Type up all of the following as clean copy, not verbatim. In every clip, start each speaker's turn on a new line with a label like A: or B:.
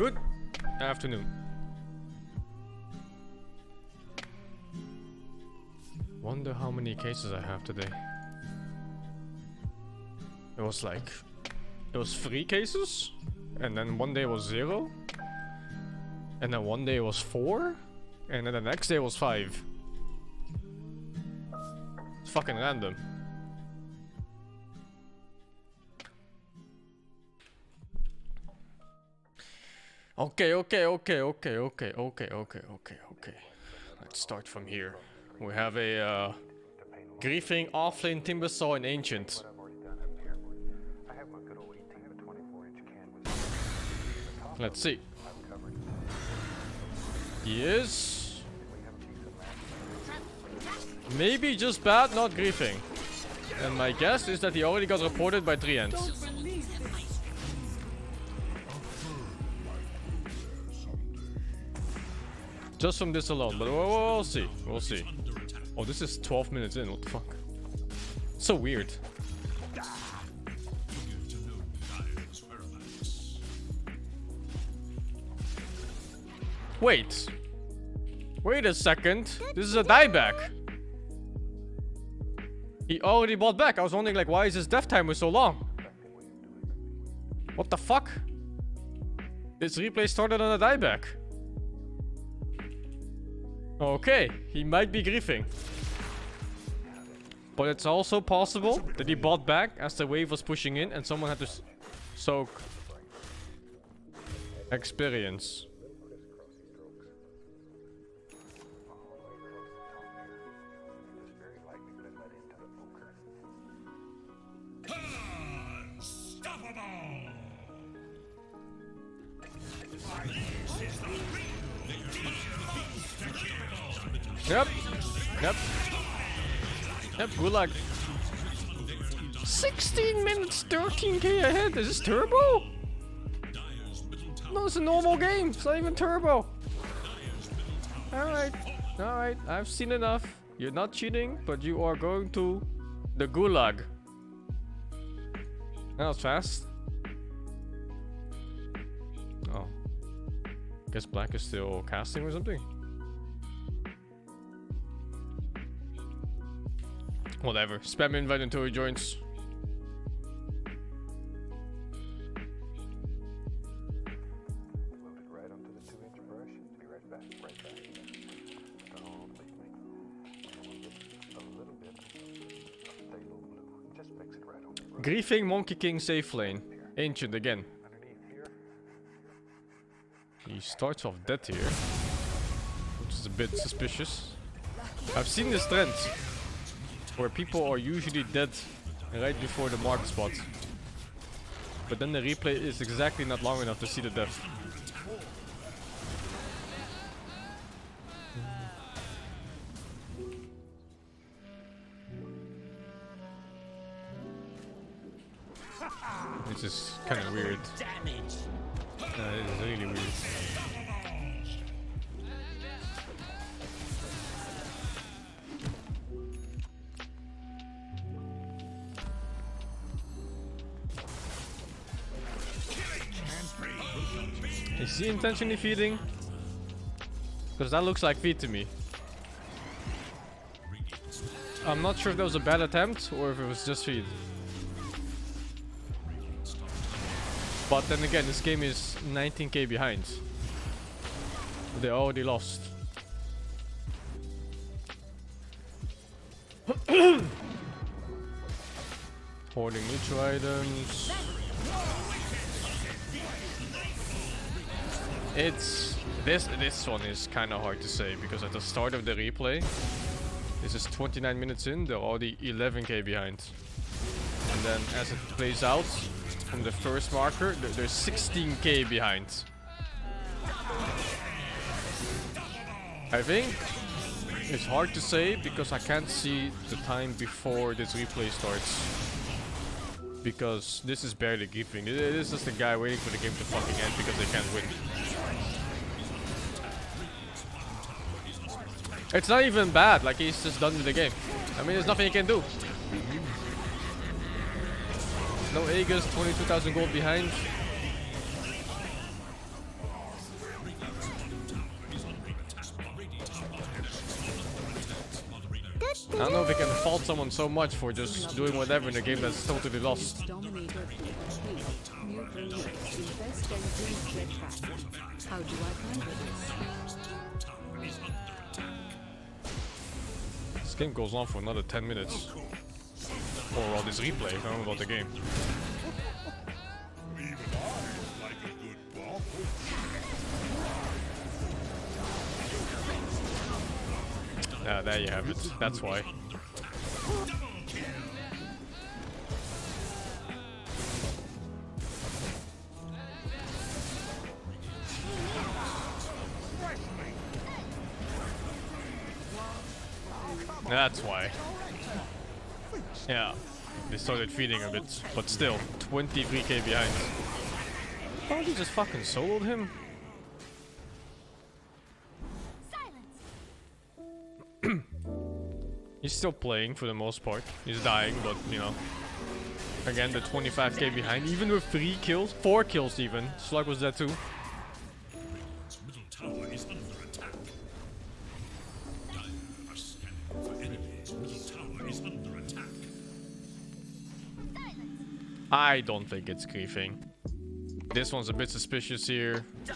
A: Good afternoon. Wonder how many cases I have today. It was 3 cases, and then one day was 0, and then one day was 4, and then the next day was 5. It's fucking random. Okay. Let's start from here. We have a griefing offlane Timbersaw and Ancient. Let's see. He is maybe just bad, not griefing. And my guess is that he already got reported by 3 ends. Just from this alone, but we'll see. We'll see. Oh, this is 12 minutes in. What the fuck? So weird. Wait. Wait a second. This is a dieback. He already bought back. I was wondering, like, why is his death timer so long? What the fuck? This replay started on a dieback. Okay, he might be griefing. But it's also possible that he bought back as the wave was pushing in and someone had to soak experience. Yep, Gulag. 16 minutes, 13k ahead. Is this turbo? No, it's a normal game. It's not even turbo. Alright. I've seen enough. You're not cheating, but you are going to the Gulag. That was fast. Oh. Guess Black is still casting or something. Whatever. Spam invite until he joins. Griefing Monkey King safe lane. Ancient again. He starts off dead here, which is a bit suspicious. I've seen this trend where people are usually dead right before the mark spot, but then the replay is exactly not long enough to see the death. This is kind of weird. It's really weird. Is he intentionally feeding? Because that looks like feed to me. I'm not sure if that was a bad attempt or if it was just feed. But then again, this game is 19k behind. They already lost. Hoarding neutral items. It's this one is kind of hard to say because at the start of the replay, this is 29 minutes in, they're already 11k behind. And then as it plays out from the first marker, they're 16k behind. I think it's hard to say because I can't see the time before this replay starts. Because this is barely griefing. This is just the guy waiting for the game to fucking end because they can't win. It's not even bad, like he's just done with the game. I mean, there's nothing he can do. No Aegis, 22,000 gold behind. don't know if we can fault someone so much for just doing whatever in a game that's totally lost.
B: How do I handle this?
A: This game goes on for another 10 minutes. Or all this replay, if I don't know about the game. Yeah, there you have it. That's why. That's why. Yeah, they started feeding a bit, but still, 23k behind. Oh, he just fucking soloed him? He's still playing for the most part. He's dying, but you know. Again, the 25k behind, even with 3 kills, 4 kills even. Slug was dead too. I don't think it's griefing. This one's a bit suspicious here. The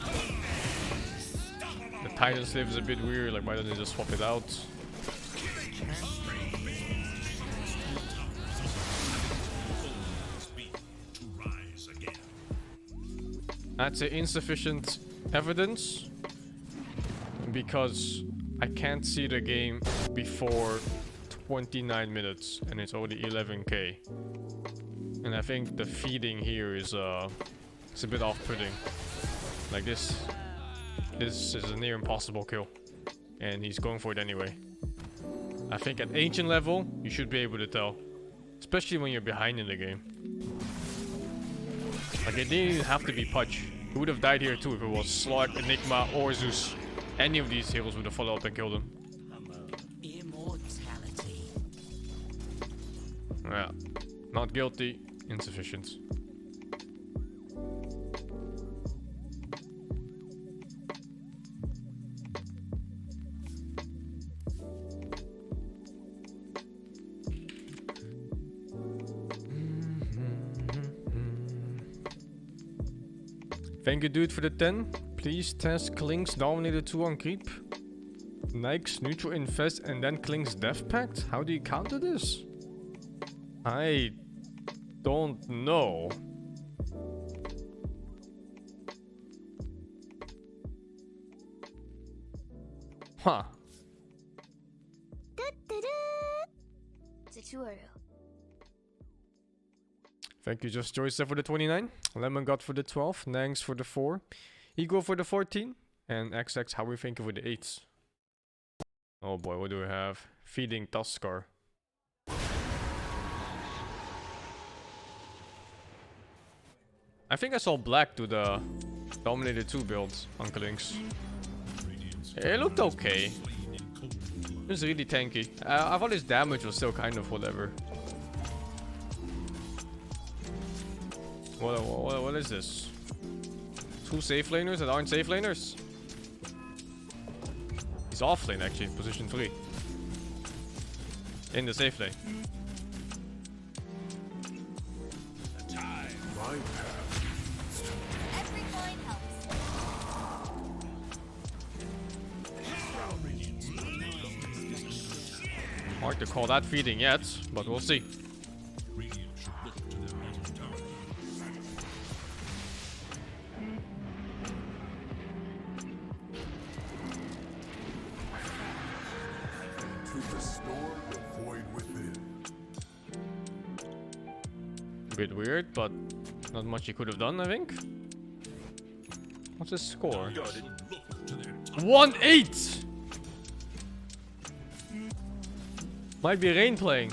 A: Titan Slave is a bit weird, like why don't they just swap it out? I'd say insufficient evidence because I can't see the game before 29 minutes and it's already 11k. And I think the feeding here is it's a bit off-putting. Like this is a near impossible kill. And he's going for it anyway. I think at ancient level, you should be able to tell. Especially when you're behind in the game. Like it didn't even have to be Pudge. He would have died here too if it was Slug, Enigma, or Zeus. Any of these heroes would have followed up and killed him. Yeah. Not guilty. Insufficient. Thank you, dude, for the 10. Please test Klink's Dominator 2 on creep. Nike's neutral infest and then Klink's Death Pact? How do you counter this? I don't know. Huh. Thank you, Just Joyce for the 29. Lemon God for the 12. Nangs for the 4. Ego for the 14. And XX, how we think for the 8s. Oh boy, what do we have? Feeding Tuskar. I think I saw black to the Dominator 2 build on Klink's. It looked okay. It was really tanky. I thought his damage was still kind of whatever. What is this? 2 safe laners that aren't safe laners? He's off lane actually, position 3. In the safe lane. Hard to call that feeding yet, but we'll see. A bit weird, but not much he could have done, I think. What's his score? 1-8! Might be Rain playing.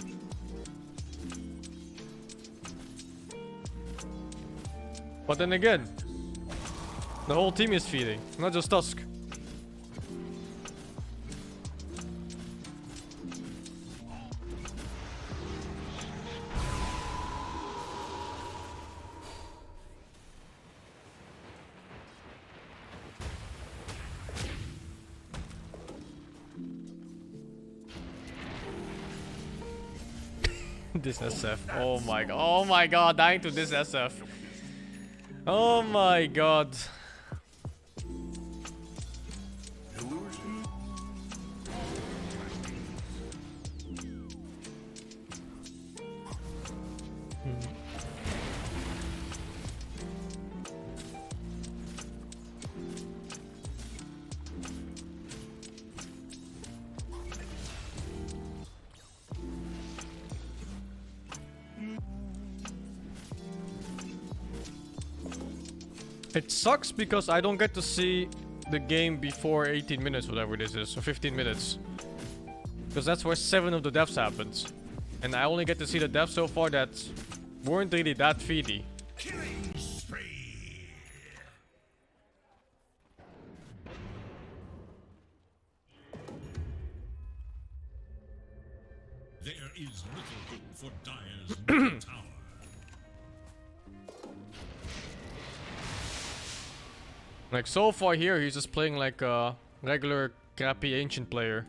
A: But then again, the whole team is feeding, not just Tusk. This SF. Oh my god, dying to this SF. Oh my god. It sucks because I don't get to see the game before 18 minutes, whatever this is, or 15 minutes. Because that's where 7 of the deaths happened. And I only get to see the deaths so far that weren't really that feedy.
C: Killing spree. There is little hope for Dire's middle tower.
A: Like so far here, he's just playing like a regular crappy ancient player.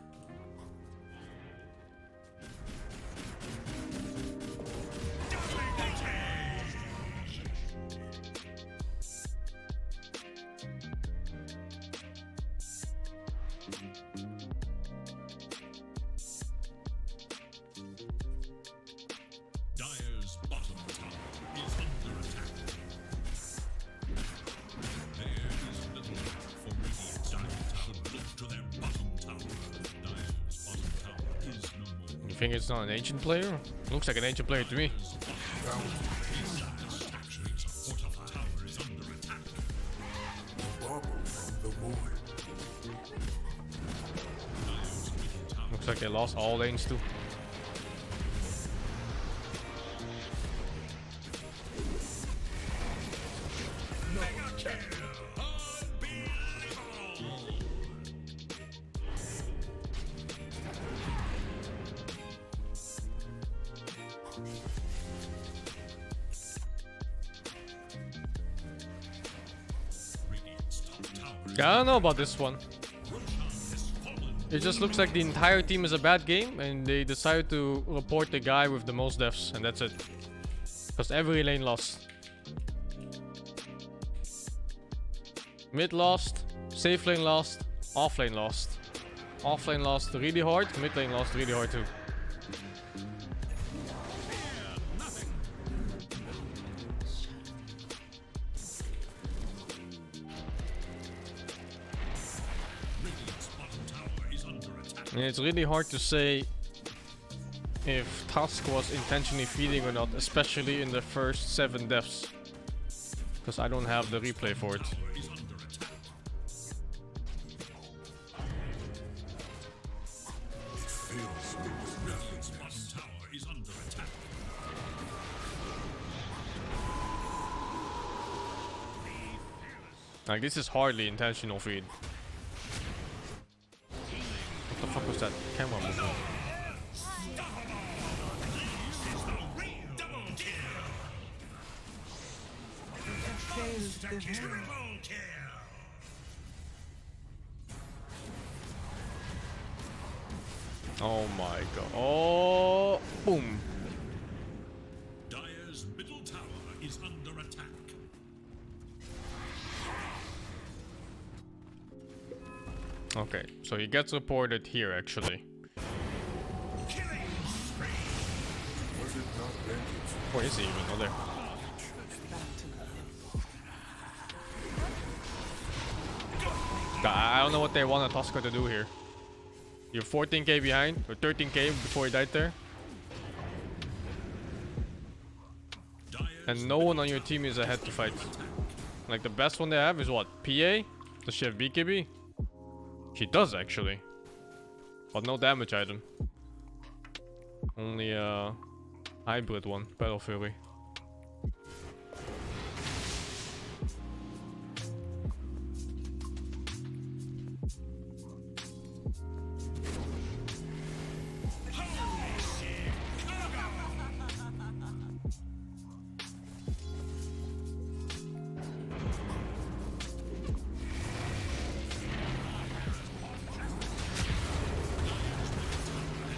C: Dire's bottom tower is under attack. There is little hope for Radiant Diamond should look to their bottom tower. Dire's bottom tower is no more.
A: You think it's not an ancient player? Looks like an ancient player to me.
C: Dire's fortified tower is under attack. Dire's middle tower
A: Looks like they lost all lanes too. I don't know about this one. It just looks like the entire team is a bad game and they decided to report the guy with the most deaths and that's it. Because every lane lost. Mid lost, safe lane lost, off lane lost. Off lane lost really hard, mid lane lost really hard too. And it's really hard to say if Tusk was intentionally feeding or not, especially in the first 7 deaths. Because I don't have the replay for it. Like, this is hardly intentional feed. What the fuck was that camera movement? Oh my god. Oh, boom.
C: Dire's middle tower is under attack.
A: Okay, so he gets reported here actually. Where is he even? Oh, there. I don't know what they want a Tusker to do here. You're 14k behind, or 13k before he died there. And no one on your team is ahead to fight. Like, the best one they have is what? PA? Does she have BKB? She does actually. But no damage item. Only a hybrid one, Battle Fury.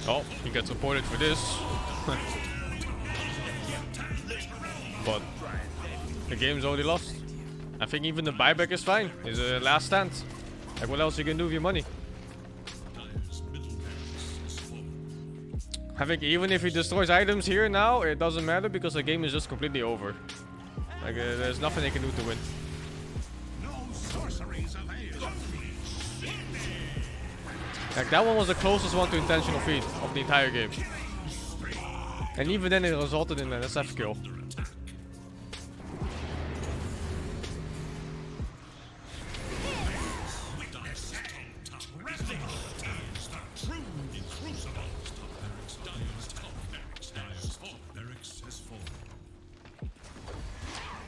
A: Oh, he gets supported for this. The game's already lost. I think even the buyback is fine. It's a last stand. Like, what else you can do with your money? I think even if he destroys items here now, it doesn't matter because the game is just completely over. Like, there's nothing they can do to win. Like, that one was the closest one to intentional feed of the entire game. And even then it resulted in an SF kill.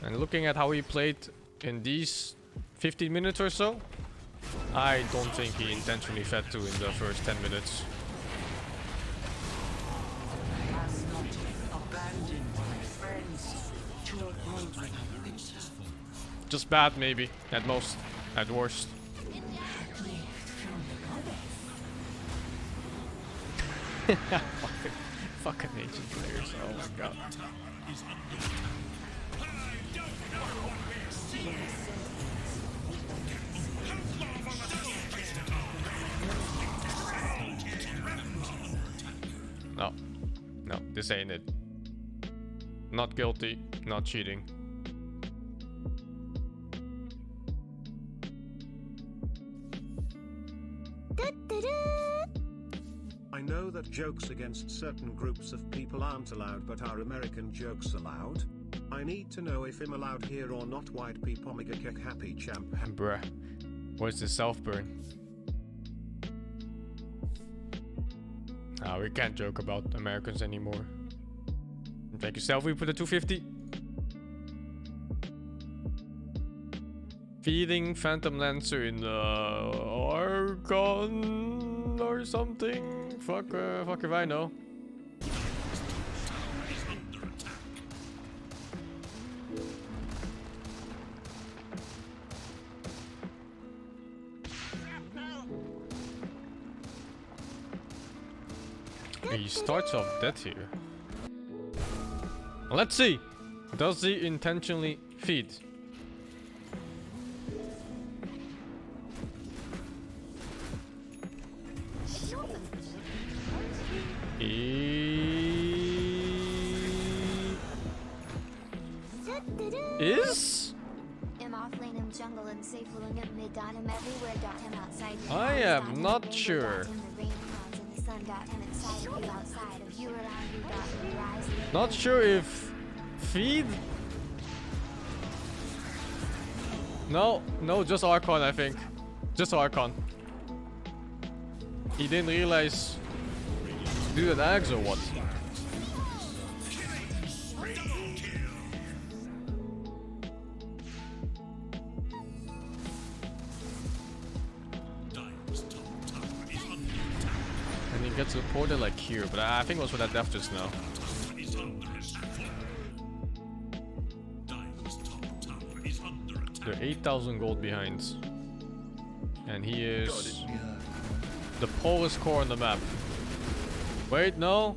A: And looking at how he played in these 15 minutes or so, I don't think he intentionally fed 2 in the first 10 minutes. Just bad maybe, at most, at worst. fucking ancient players, oh my god. No. No, this ain't it. Not guilty, not cheating.
D: I know that jokes against certain groups of people aren't allowed, but are American jokes allowed? I need to know if I'm allowed here or not. White people omega kick happy champ.
A: Bruh. Where's the self-burn? Ah, we can't joke about Americans anymore. Thank you, Selfie, for the 250. Feeding Phantom Lancer in the Archon or something. Fuck if I know. He starts off dead here. Let's see. Does he intentionally feed? Is? I am not sure. Not sure if feed? No, just Archon, I think. Just Archon. He didn't realize do that axe or what? And he gets reported like here, but I think it was for that death just now. They're 8,000 gold behind. And he is the poorest core on the map. Wait, no.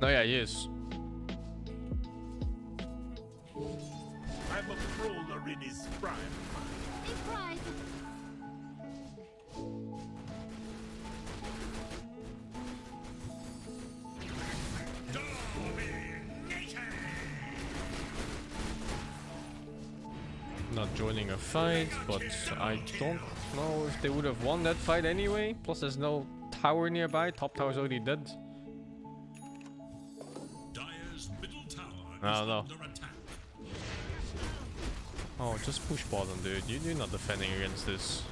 A: No, yeah, he is.
E: I'm a brawler in his prime.
A: Not joining a fight, but I don't know if they would have won that fight anyway. Plus, there's no tower nearby. Top tower's already dead. I don't know. Oh, just push bottom, dude. You're not defending against this.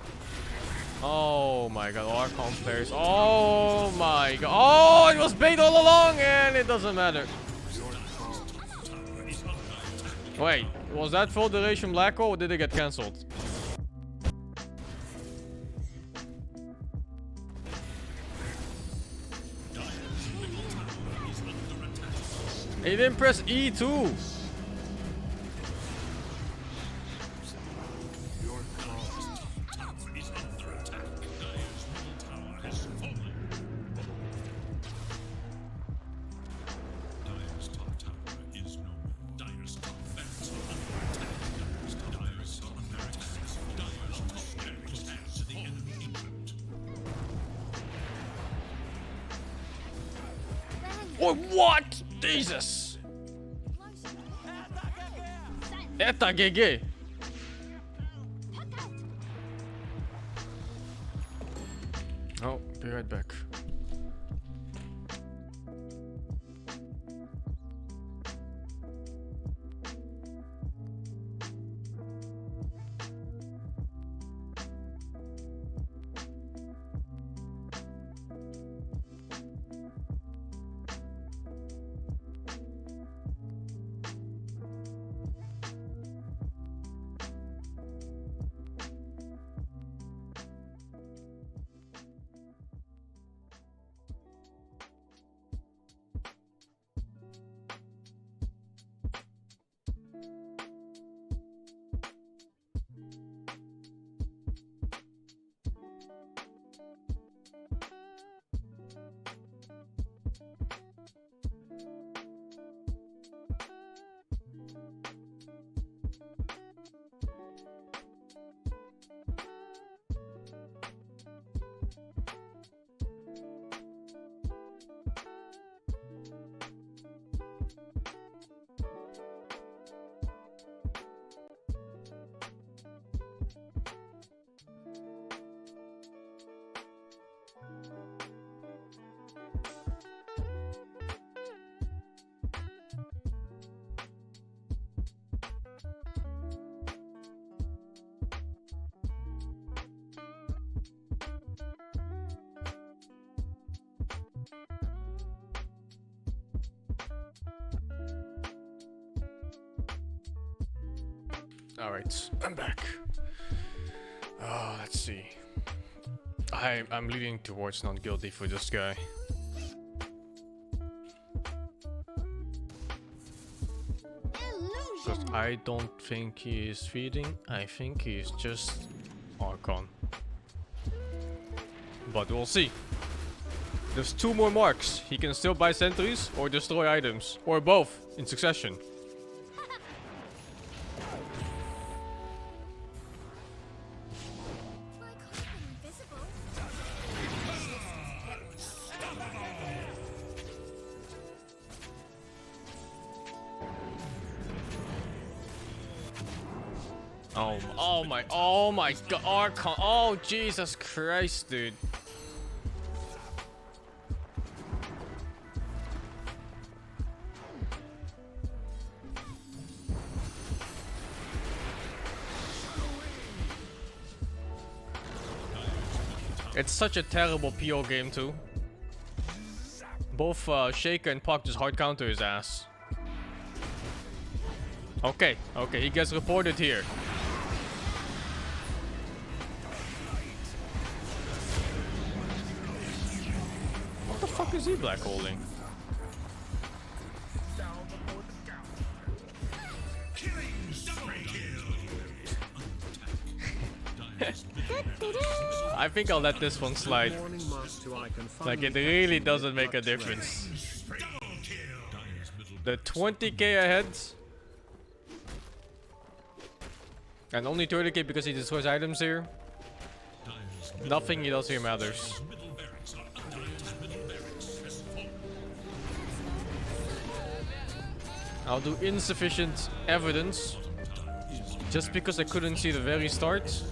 A: Oh my god, Archon players. Oh my god. Oh, it was bait all along, and it doesn't matter. Wait, was that full duration black hole or did it get cancelled? He didn't press E2. Or what? Jesus. Eta GG. Oh, be right back. Alright, I'm back. Let's see. I'm leaning towards not guilty for this guy. Because I don't think he is feeding, I think he is just Archon. But we'll see. There's 2 more marks. He can still buy sentries or destroy items. Or both in succession. Oh my god, Archon. Oh, Jesus Christ, dude. It's such a terrible PO game too. Both Shaker and Puck just hard counter his ass. Okay, he gets reported here. What the fuck is he black holding? I think I'll let this one slide. Like, it really doesn't make a difference. The 20k ahead. And only 30k because he destroys items here. Nothing he does here matters. I'll do insufficient evidence. Just because I couldn't see the very start.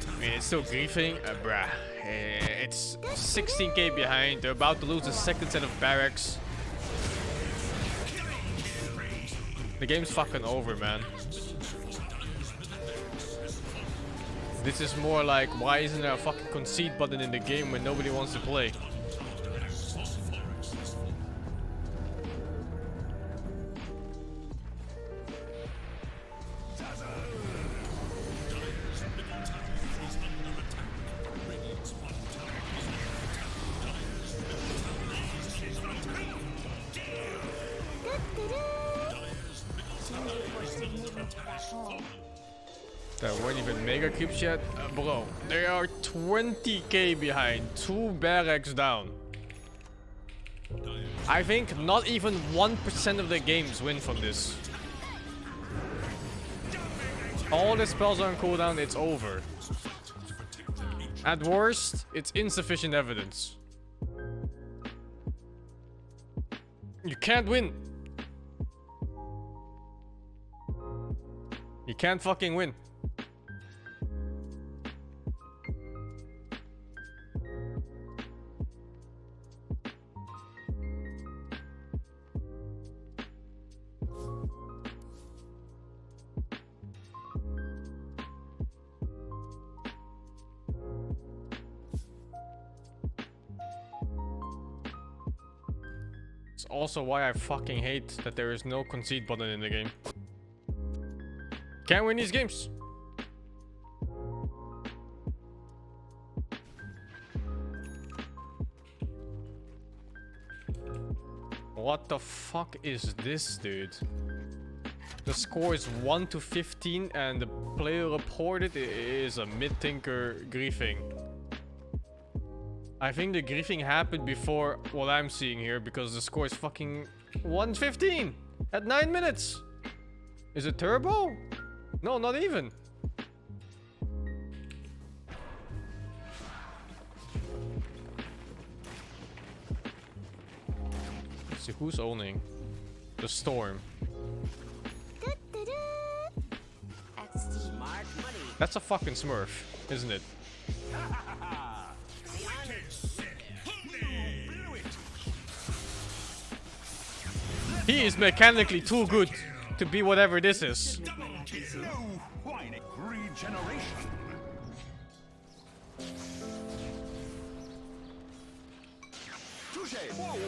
A: I mean, it's still griefing. Bruh. It's 16k behind. They're about to lose the second set of barracks. The game's fucking over, man. This is more like, why isn't there a fucking concede button in the game when nobody wants to play? There weren't even mega creeps yet? Bro, they are 20k behind, 2 barracks down. I think not even 1% of the games win from this. All the spells are on cooldown, it's over. At worst, it's insufficient evidence. You can't win. You can't fucking win. It's also why I fucking hate that there is no concede button in the game. Can't win these games. What the fuck is this, dude? The score is 1-15 and the player reported is a mid-tinker griefing. I think the griefing happened before what I'm seeing here because the score is fucking 1-15 at 9 minutes. Is it turbo? No, not even. Let's see who's owning the storm. That's a fucking Smurf, isn't it? He is mechanically too good to be whatever this is.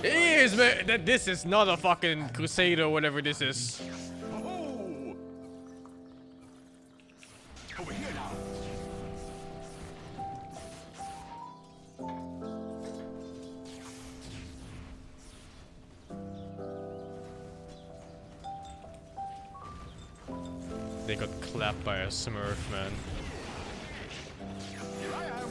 A: He is this is not a fucking Crusader, whatever this is.
E: Over here now.
A: They got clapped by a Smurf, man.
E: Here I am.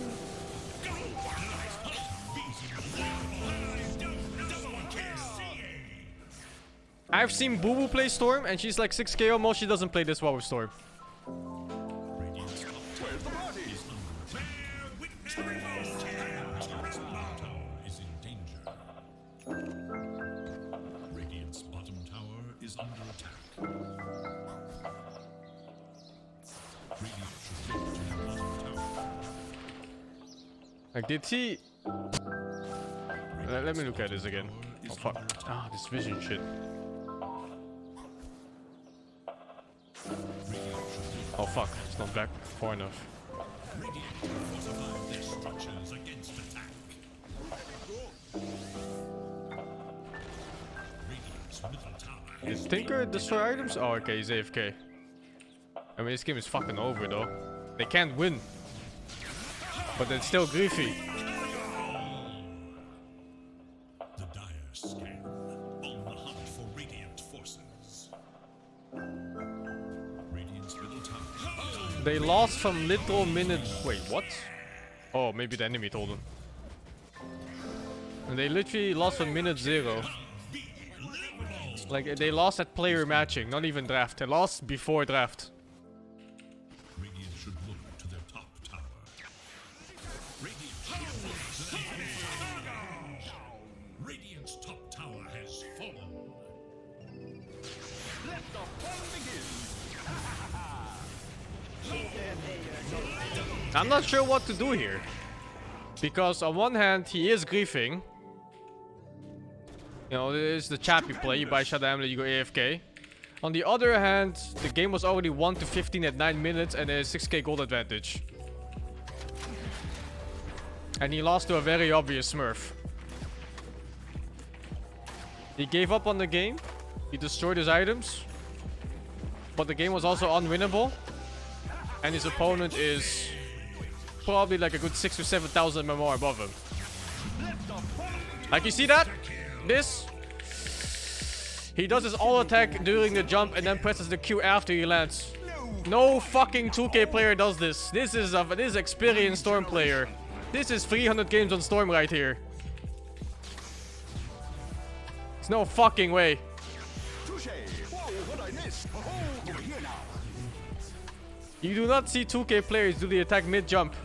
A: I've seen Boo Boo play Storm, and she's like 6k almost. She doesn't play this well with Storm.
E: Where's the party?
C: Is in danger. Radiant's bottom tower is under attack. Radiant should go to their bottom tower.
A: Like, did he... Let me look at this again. Oh, fuck. Ah, this vision shit. Oh, fuck. It's not back far enough.
C: Radiant fortify their structures against attack. Radiant's middle tower
A: Did Tinker destroy items? Oh, okay, he's AFK. I mean, this game is fucking over, though. They can't win. But it's still griefy.
C: the dire scan on the hunt for Radiant forces. Radiant's middle tower.
A: They lost from literal minute... Wait, what? Oh, maybe the enemy told them. And they literally lost from minute 0. Like, they lost at player matching, not even draft. They lost before draft.
C: Radiant should look to their top tower. Radiant should look to their top tower. Radiant's top tower has fallen.
E: Let the fun begin.
A: I'm not sure what to do here. Because on one hand, he is griefing. You know, this is the chap you play. You buy Shadow Amulet, you go AFK. On the other hand, the game was already 1-15 at 9 minutes and there's 6k gold advantage. And he lost to a very obvious Smurf. He gave up on the game. He destroyed his items. But the game was also unwinnable. And his opponent is probably like a good 6,000 or 7,000 MMR above him. Like, you see that? This? He does his all attack during the jump and then presses the Q after he lands. No fucking 2k player does this. This is experienced Storm player. This is 300 games on Storm right here. There's no fucking way.
E: Touche. Whoa, what I missed. Oh, over here now.
A: You do not see 2k players do the attack mid-jump.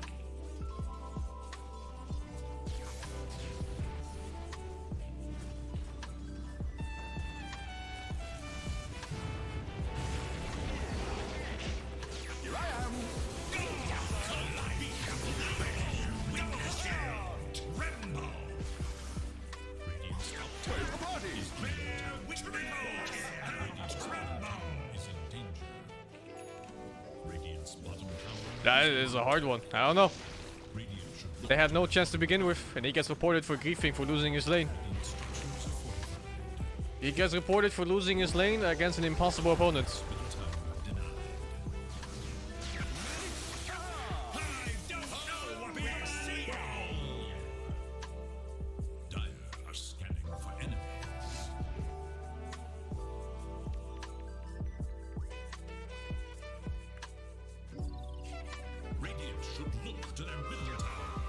A: That is a hard one. I don't know.
C: Radiant should
A: They had no chance to begin with, and he gets reported for griefing for losing his lane. He gets reported for losing his lane against an impossible opponent.
C: Dire are scanning for enemies. Radiant should look to their middle tower.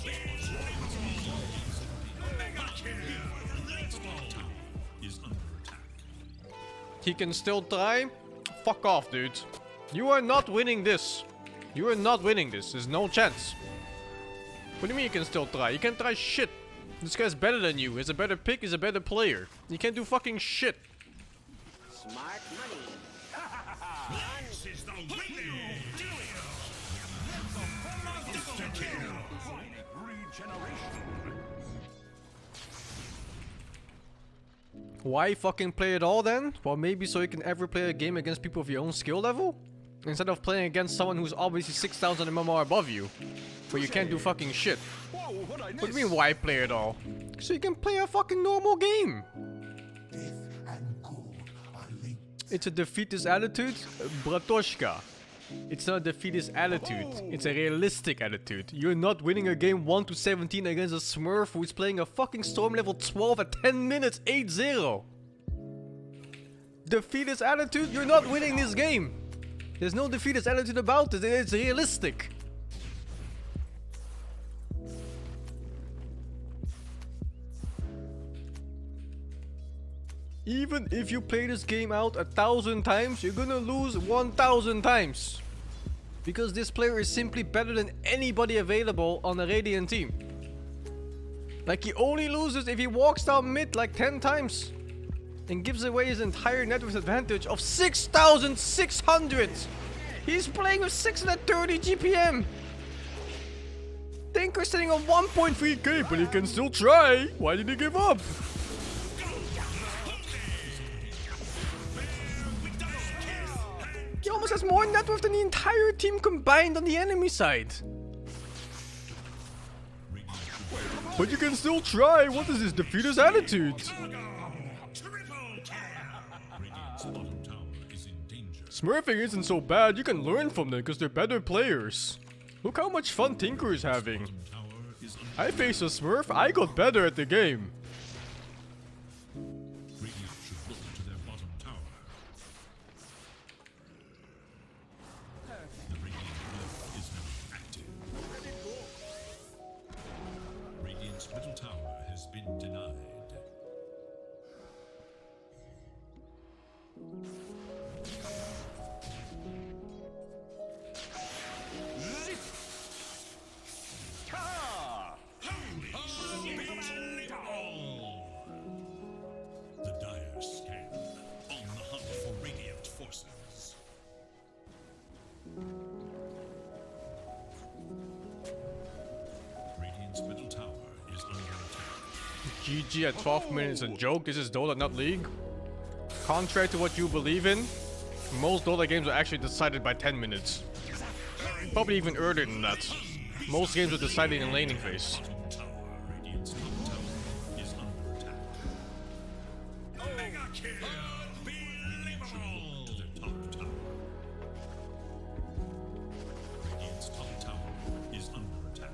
C: Radiant's top tower is under attack.
A: He can still try. Fuck off, dude. You are not winning this. You are not winning this. There's no chance. What do you mean you can still try? You can't try shit. This guy's better than you. He's a better pick. He's a better player. You can't do fucking shit.
F: Smart money.
C: This is the radio.
A: Why fucking play at all then? Well, maybe so you can ever play a game against people of your own skill level? Instead of playing against someone who's obviously 6,000 MMR above you. Where you can't do fucking shit. What do you mean why play at all? So you can play a fucking normal game. It's a defeatist attitude? Bratoshka. It's not a defeatist attitude. It's a realistic attitude. You're not winning a game 1-17 against a Smurf who's playing a fucking Storm level 12 at 10 minutes 8-0. Defeatist attitude? You're not winning this game. There's no defeatist attitude about it. It's realistic. Even if you play this game out 1,000 times, you're gonna lose 1,000 times. Because this player is simply better than anybody available on a Radiant team. Like, he only loses if he walks down mid like 10 times. And gives away his entire net worth advantage of 6,600. He's playing with 630 GPM. Tinker's sitting on 1.3k, but he can still try. Why did he give up? He almost has more net worth than the entire team combined on the enemy side. But you can still try. What is this defeater's attitude? Smurfing isn't so bad. You can learn from them because they're better players. Look how much fun Tinker is having. I faced a Smurf. I got better at the game.
C: Radiant should look to their bottom tower. The Radiant Bluff is now active. Radiant's middle tower has been denied. The dire scan, on the hunt for Radiant forces. Radiant's middle tower is under attack.
A: GG at 12 minutes a joke. This is Dota, not League. Contrary to what you believe in, most Dota games are actually decided by 10 minutes. Probably even earlier than that. Most games are decided in laning phase.
C: Bottom tower, Radiant's top tower is under attack. Mega kill! Unbelievable! To their top tower. Radiant's top tower is under attack.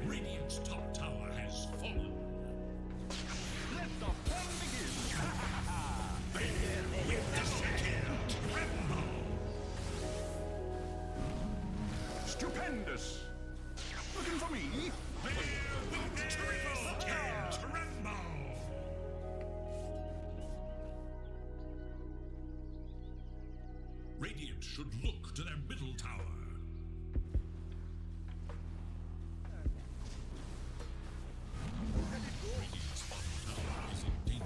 C: Radiant's top tower has fallen.
E: Stupendous. Looking for me?
C: Triple kill! Tremble! Radiant should look to their middle tower. Radiant's bottom tower is in danger.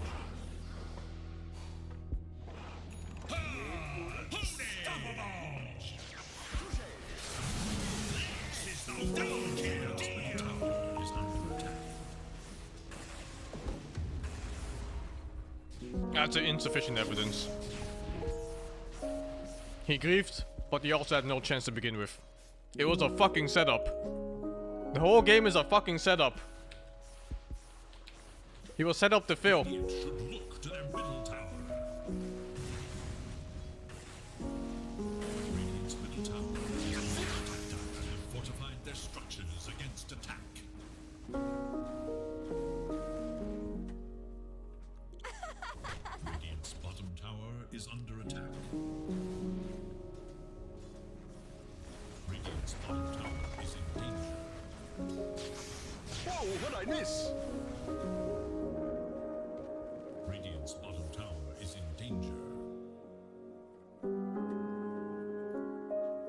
C: Unstoppable! This is the double kill! Radiant's middle tower is under attack.
A: That's insufficient evidence. He griefed, but he also had no chance to begin with. It was a fucking setup. The whole game is a fucking setup. He was set up to fail.
C: Radiant should look to their middle tower. Radiant's middle tower is under attack and have fortified their structures against attack. Radiant's bottom tower is under attack. Radiant's bottom tower is in danger.
E: Whoa, what'd I miss?
C: Radiant's bottom tower is in danger.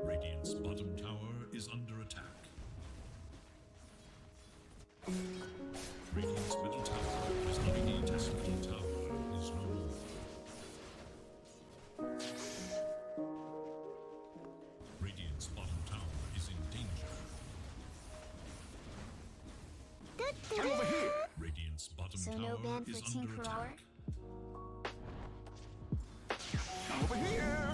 C: Radiant's bottom tower is under attack. Radiant's middle tower is under attack. Radiant's middle tower is no more. Radiant's bottom tower is in danger.
E: I'm over here.
C: Radiant's bottom
G: So
C: tower
G: no ban for
C: is
G: Team
C: under
G: Flower?
C: attack.
E: I'm over here.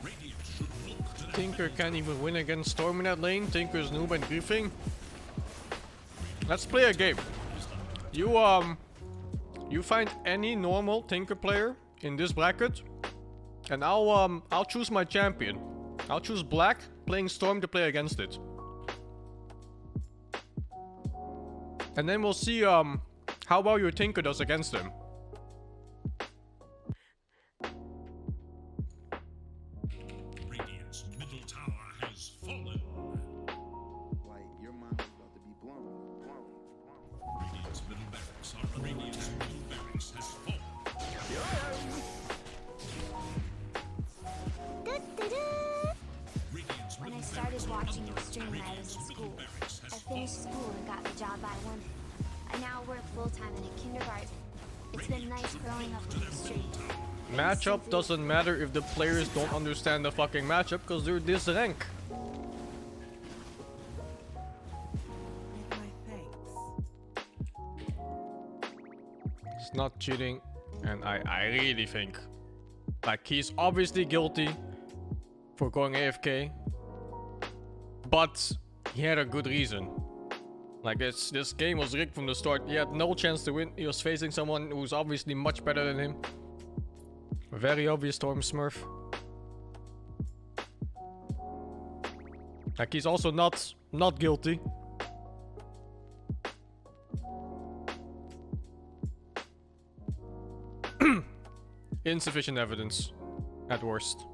C: Radiant should look to their
A: Tinker can't even win against Storm in that lane. Tinker's noob and griefing. Let's play a game. You find any normal Tinker player in this bracket, and I'll choose my champion. I'll choose Black, playing Storm to play against it. And then we'll see how well your Tinker does against him.
C: Radiant's middle tower has fallen.
H: Like, your mind is about to be blown.
C: Radiant's middle barracks are Radiant's middle barracks has fallen. Radiant's
G: When I
C: middle
G: started
C: barracks are
G: watching
C: under
G: your stream when I
C: attack.
G: was in
C: Radiant's middle
G: school,
C: barracks has
G: I
C: fallen.
G: finished school and got the job I wanted. I now work full-time in a kindergarten. It's been nice growing up with the stream.
A: Matchup doesn't matter if the players don't understand the fucking matchup because they're this rank. It's not cheating, and I really think, like, he's obviously guilty for going AFK, but he had a good reason. Like, this game was rigged from the start. He had no chance to win. He was facing someone who's obviously much better than him. Very obvious Storm Smurf. Like, he's also not guilty. Insufficient evidence, at worst.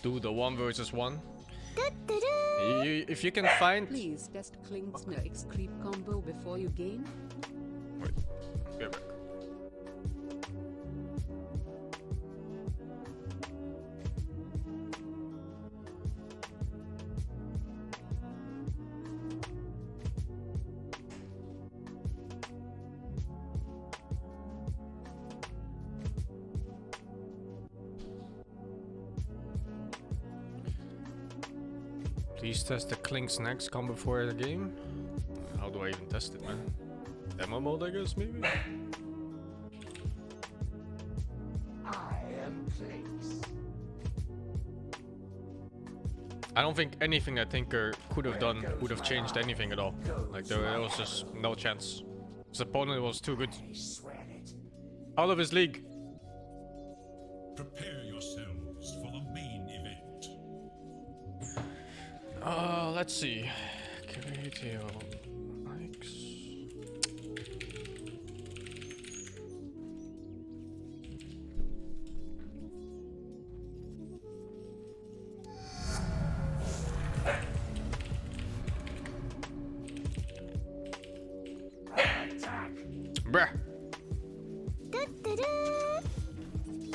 A: Do the 1 versus 1. If you can find...
B: Please test Klingsner X creep combo before you game.
A: Wait, get back. Please test the Clink Snacks combo before the game. How do I even test it, man? Demo mode, I guess, maybe? I don't think anything that Tinker could have done would have changed anything at all. Like, there was just no chance. His opponent was too good. Out of his league.
C: Prepare yourselves for the main event.
A: Let's see. Video likes.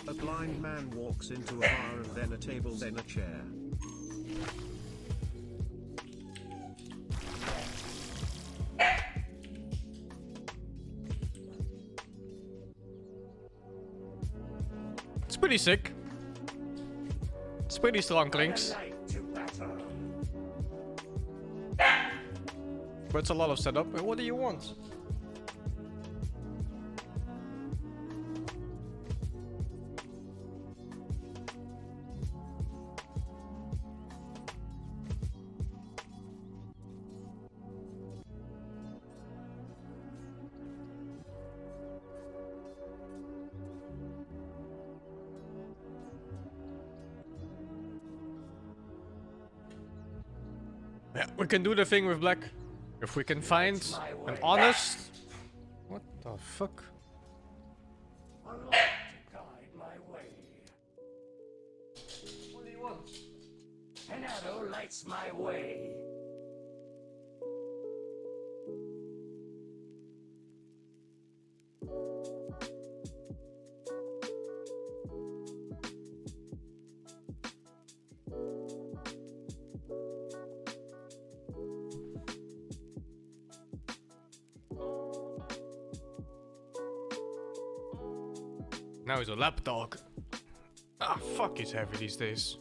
D: A blind man walks into a bar and then a table then a chair.
A: It's pretty sick. It's pretty strong, Clinks. But it's a lot of setup. And what do you want? Yeah, we can do the thing with black. If we can find an honest... What the fuck?
E: What do you want? An arrow lights my way.
A: Now he's a lap dog. Ah, fuck, he's heavy these days.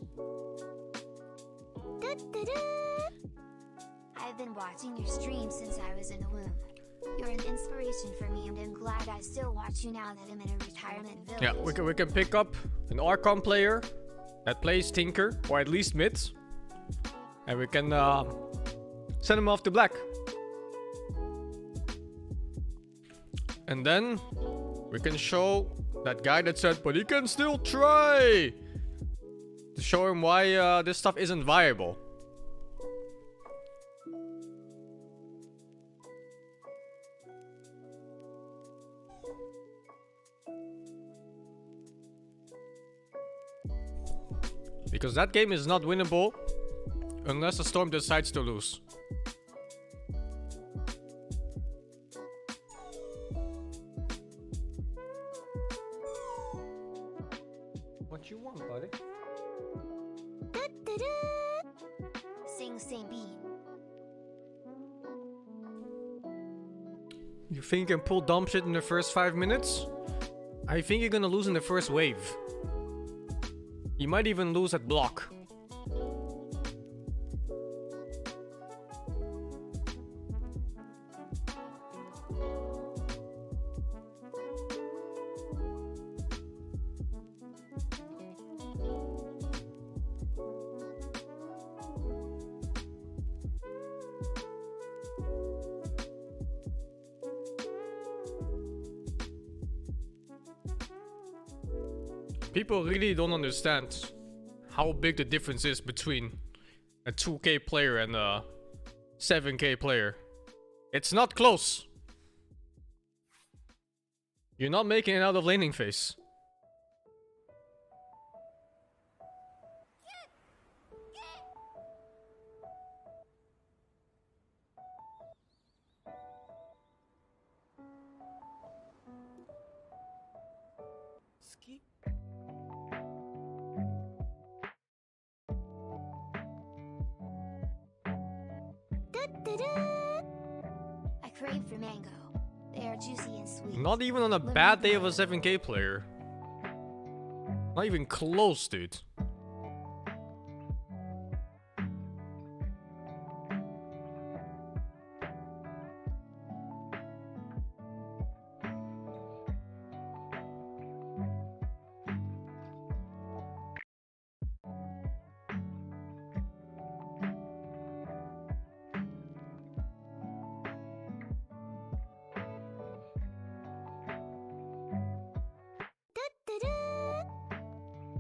G: I've been watching your stream since I was in the womb. You're an inspiration for me, and I'm glad I still watch you now that I'm in a retirement village.
A: Yeah, we can pick up an Archon player that plays Tinker, or at least mid. And we can send him off to black. And then we can show that guy that said, but he can still try! To show him why this stuff isn't viable. Because that game is not winnable unless the Storm decides to lose. What you want, buddy?
G: SingSing beat.
A: You think you can pull dumb shit in the first 5 minutes? I think you're gonna lose in the first wave. You might even lose at block. People really don't understand how big the difference is between a 2k player and a 7k player. It's not close. You're not making it out of laning phase.
G: I crave for mango. They are juicy and sweet.
A: Not even on a bad day of a 7k player. Not even close, dude.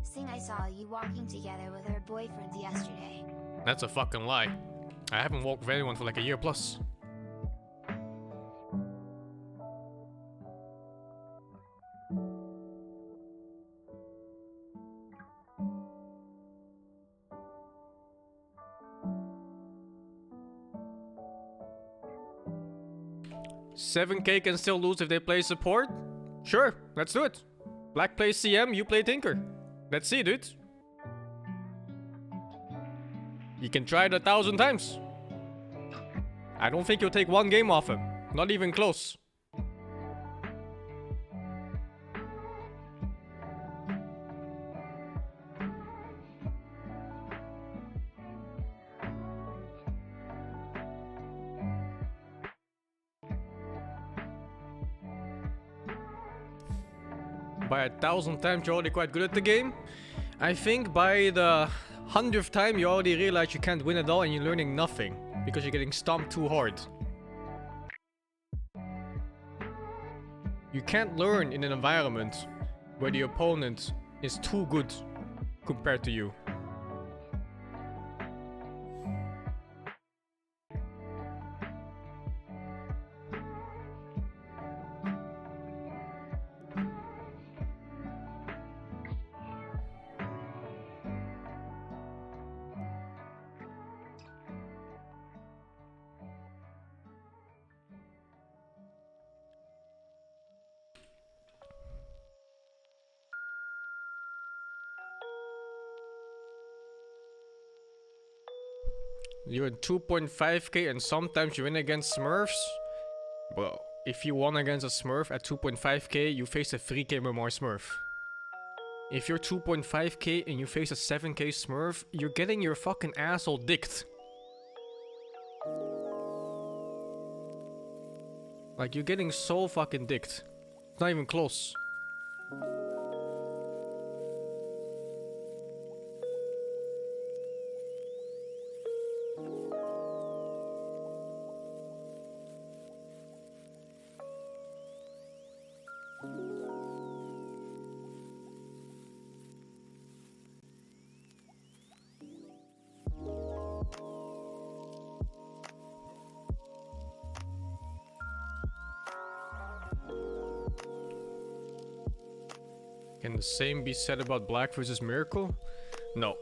G: Sing, I saw you walking together with her boyfriends yesterday.
A: That's a fucking lie. I haven't walked with anyone for like a year plus. $7k can still lose if they play support? Sure, let's do it. Black plays CM, you play Tinker. Let's see, dude. You can try it 1,000 times. I don't think you'll take one game off him. Not even close. By 1,000 times you're already quite good at the game. I think by the 100th time you already realize you can't win at all and you're learning nothing. Because you're getting stomped too hard. You can't learn in an environment where the opponent is too good compared to you. You're in 2.5k and sometimes you win against Smurfs. Well, if you won against a Smurf at 2.5k, you face a 3k more Smurf. If you're 2.5k and you face a 7k Smurf, you're getting your fucking asshole dicked. Like, you're getting so fucking dicked. It's not even close. Can the same be said about Black versus Miracle? No,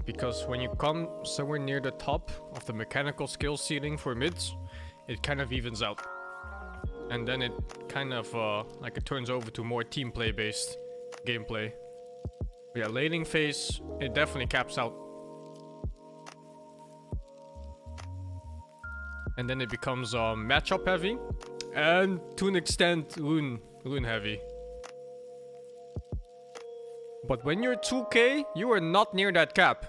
A: because when you come somewhere near the top of the mechanical skill ceiling for mids, it kind of evens out. And then it kind of like it turns over to more team play based gameplay. But yeah, laning phase, it definitely caps out. And then it becomes matchup heavy and to an extent rune heavy. But when you're 2k, you are not near that cap.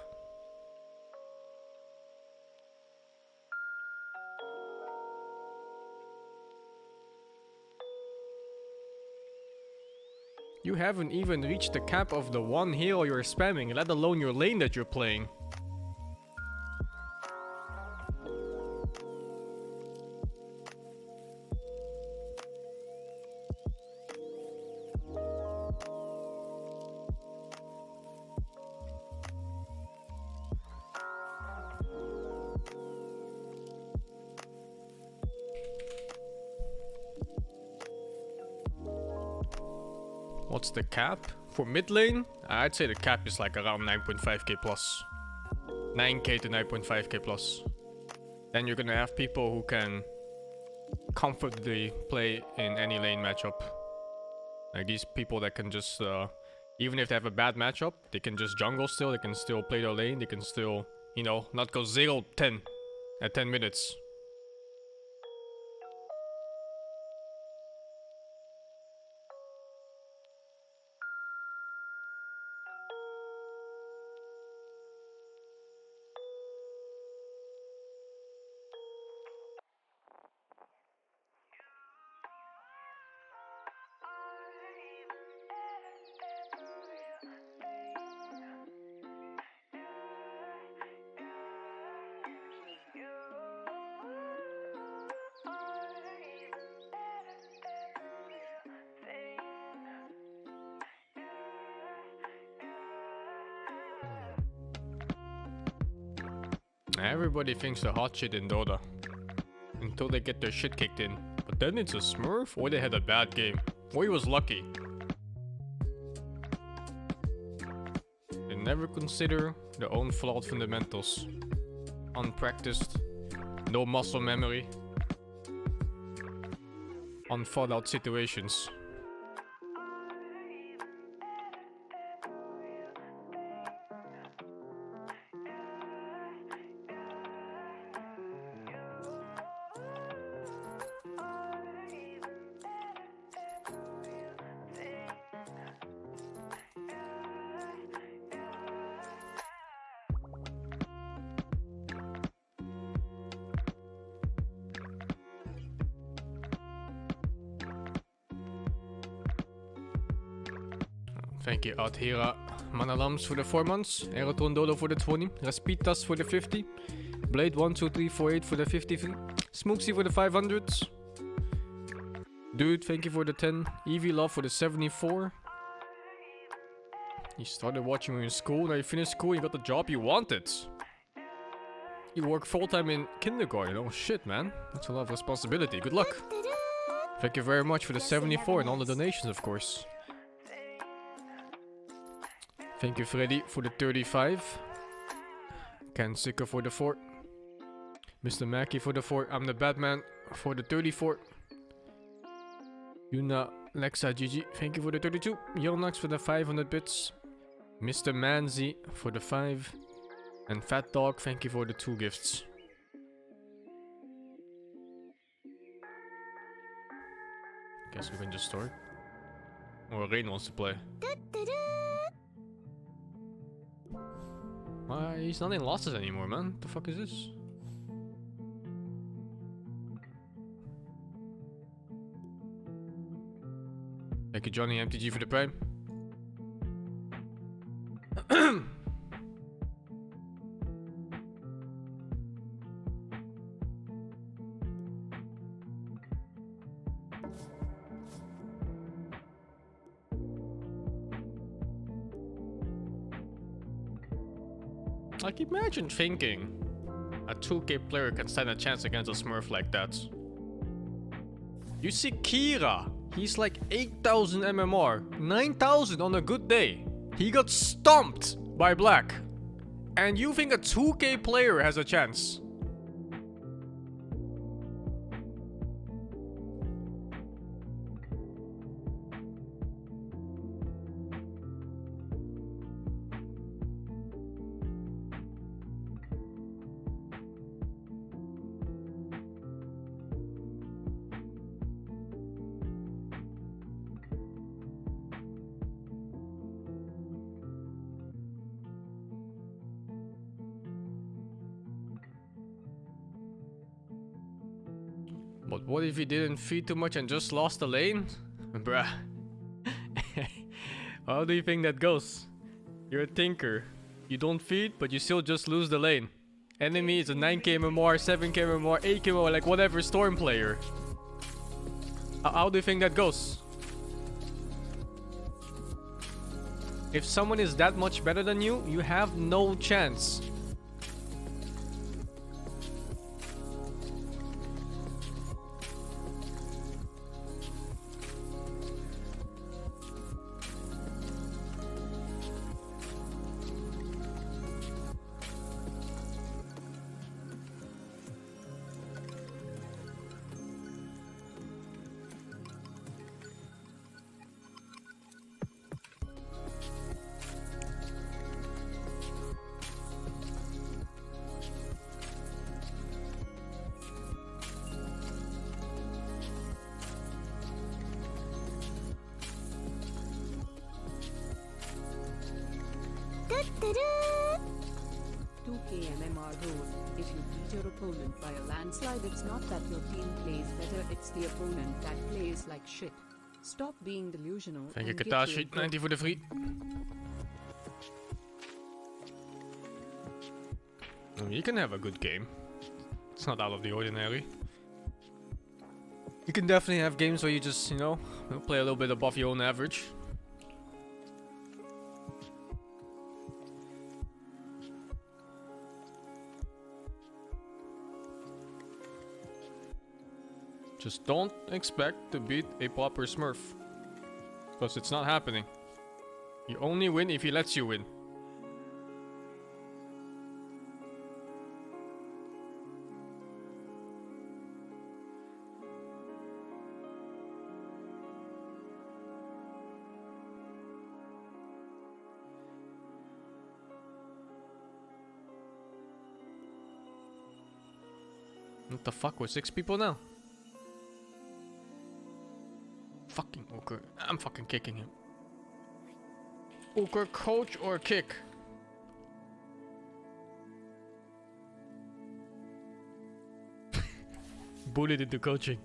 A: You haven't even reached the cap of the one hero you're spamming, let alone your lane that you're playing. What's the cap? For mid lane, I'd say the cap is like around 9.5k plus. 9k to 9.5k plus. Then you're gonna have people who can comfortably play in any lane matchup. Like these people that can just, even if they have a bad matchup, they can just jungle still, they can still play their lane, they can still, you know, not go 0-10 at 10 minutes. Everybody thinks they're hot shit in Dota until they get their shit kicked in. But then it's a Smurf, or they had a bad game, or he was lucky. They never consider their own flawed fundamentals. Unpracticed, no muscle memory, unthought out situations. Thank you, Adhira Manalams for the 4 months. Erotondolo for the 20. Raspitas for the 50. Blade 12348 for the 53. Smooksy for the 500s. Dude, thank you for the 10. Evie Love for the 74. You started watching when you were in school, now you finished school, you got the job you wanted. You work full-time in kindergarten. Oh shit, man. That's a lot of responsibility. Good luck. Thank you very much for the 74 and all the donations, of course. Thank you, Freddy, for the 35. Ken Sicker for the 4. Mr. Mackey for the 4. I'm the Batman for the 34. Yuna Lexa GG, thank you for the 32. Yonax for the 500 bits. Mr. Manzi for the 5. And Fat Dog, thank you for the 2 gifts. Guess we can just start. Or Rain wants to play. Why, he's not in losses anymore, man. What the fuck is this? Thank you, Johnny MTG, for the prime. Like, imagine thinking a 2K player can stand a chance against a Smurf like that. You see Kira, he's like 8,000 MMR, 9,000 on a good day. He got stomped by Black. And you think a 2K player has a chance? But what if he didn't feed too much and just lost the lane? Bruh. How do you think that goes? You're a tinker. You don't feed, but you still just lose the lane. Enemy is a 9k MMR, 7k MMR, 8k MMR, like whatever Storm player. How do you think that goes? If someone is that much better than you, you have no chance.
B: MMR rule. If you beat your opponent by a landslide, it's not that your team plays better, it's the opponent that plays like shit. Stop being delusional.
A: Thank you,
B: and get
A: Katashi.
B: your
A: 90 for the free. You can have a good game. It's not out of the ordinary. You can definitely have games where you just, you know, play a little bit above your own average. Just don't expect to beat a proper Smurf. Because it's not happening. You only win if he lets you win. What the fuck? We're 6 people now. Fucking Ooker. I'm fucking kicking him. Ooker, coach or kick? Bullied into coaching.